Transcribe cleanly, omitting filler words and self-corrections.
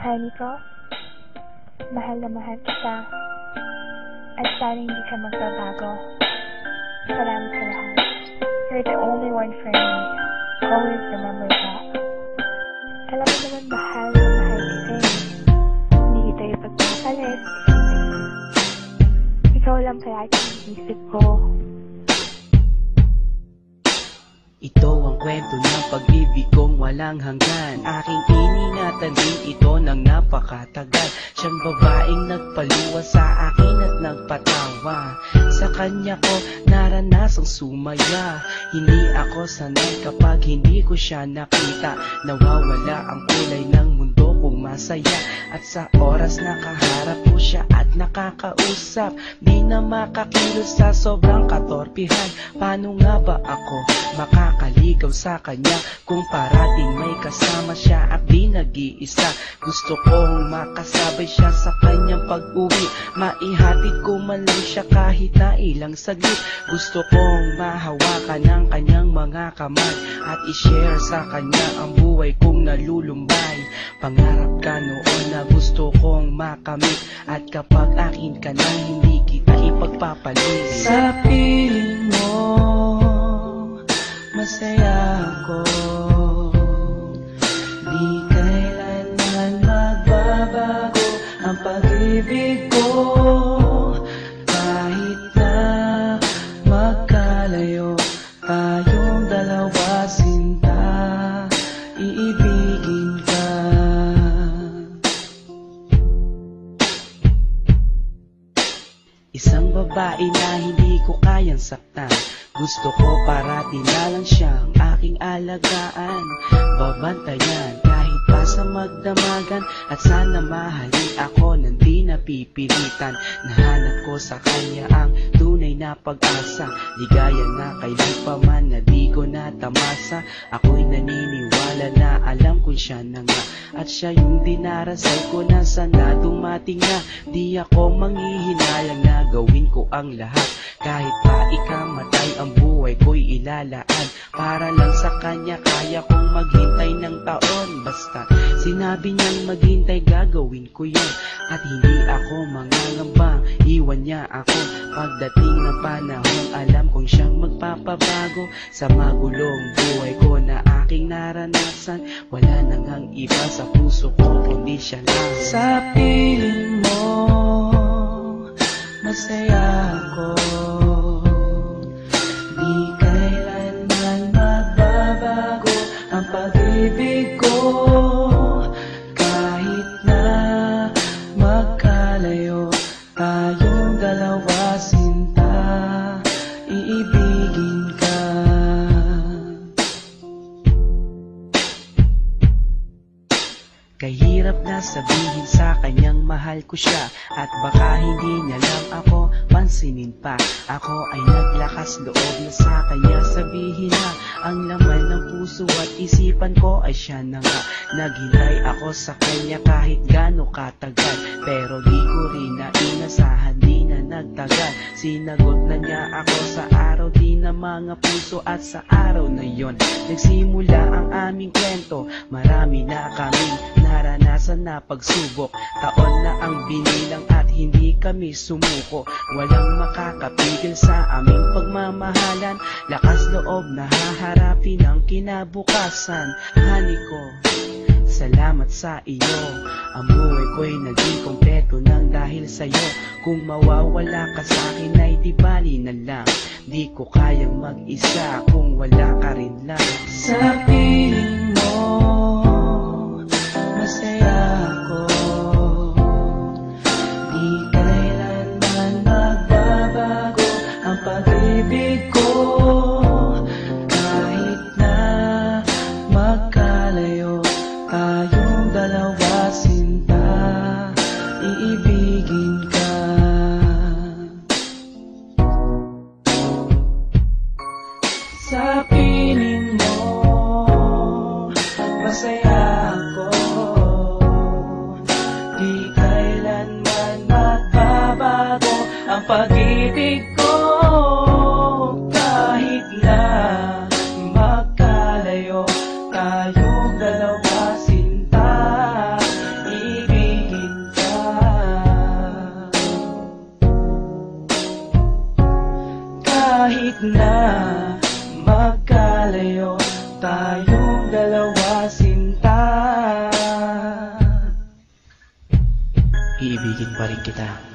Honey ko, mahal na mahal kita. At sana hindi ka magbabago. Salamat sa lahat. You're the only one for me. Always remember that. Alam mo naman mahal na mahal kita eh. Hindi kita ipagpapalit. Ikaw lang palagi ang isip ko. Ito ang kwento ng pag-ibig kong walang hanggan. Aking iningatan din ito ng napakatagal. Siyang babaeng nagpaluwa sa akin at nagpatawa. Sa kanya ko naranasang sumaya. Hindi ako sanay kapag hindi ko siya nakita. Nawawala ang kulay ng mundo kong masaya. At sa oras nakaharap ko siya at nakakausap, di na makakilos sa sobrang katorpihan. Paano nga ba ako makakaligaw sa kanya kung parating may kasama siya at di nag-iisa? Gusto kong makasabay siya sa kanyang pag-uwi, maihatid ko man lang siya kahit na ilang saglit. Gusto kong mahawakan ng kanyang mga kamay at i-share sa kanya ang buhay kong nalulumbay. Pangarap ka noon na gusto kong makamit, at kapag akin ka na hindi kita ipagpapalit. Sa piling mo masaya ako, di kailanman magbabago ang pag-ibig ko. Kahit na magkalayo tayong dalawa, sinta, iibigin ka. Isang babae na hindi ko kayang saktan. Gusto ko parati na lang siyang aking alagaan, babantayan kahit pa sa magdamagan. At sana mahalin ako nang di napipilitan. Nahanap ko sa kanya ang tunay na pag-asa, ligaya na kailan pa man na di ko natamasa. Ako'y naniniwala na alam kong siya na nga, at siya yung dinarasal ko na sana dumating na. Di ako manghihinayang na gawin ko ang lahat, kahit pa ikamatay ang buhay ko'y ilalaan. Para lang sa kanya kaya kong maghintay ng taon. Basta sinabi niyang maghintay gagawin ko yun. At hindi ako mangangambang iwan niya ako. Pagdating ng panahon alam kong siyang magpapabago sa magulong buhay ko na aking naranasan. Wala nang ang iba sa puso ko kundi siya lang. Sa piling mo masaya ako, di kailanman magbabago ang pag-ibig ko. Kahit na magkalayo tayong dalawa, sinta, iibigin ka. Kahirap na sabihin sa kanyang mahal ko siya, at baka hindi niya lang ako pansinin pa. Ako ay naglakas loob na sa kanya sabihin na ang laman ng puso at isipan ko ay siya na nga. Naghintay ako sa kanya kahit gaano katagal, pero di ko rin na inasahan, di na nagtagal. Sinagot na niya ako sa araw di na mga puso, at sa araw na yon nagsimula ang aming kwento. Marami na kaming naranasan na pagsubok, taon na ang binilang at hindi kami sumuko. Walang makakapigil sa aming pagmamahalan, lakas loob na haharapin ang kinabukasan. Honey ko, salamat sa iyo, ang buhay ko'y naging kompleto nang dahil sa'yo. Kung mawawala ka sa'kin ay di bali na lang, di ko kayang mag-isa kung wala ka rin lang. Sa piling mo masaya ako, di kailanman magbabago ang pag-ibig ko. Kahit na magkalayo tayong dalawa, sinta, iibigin ka. Sa piling mo masaya ako, di kailanman magbabago ang pag-ibig ko. Kahit na magkalayo tayong dalawa, sinta, Kahit na magkalayo tayong dalawa, sinta, iibigin pa rin kita.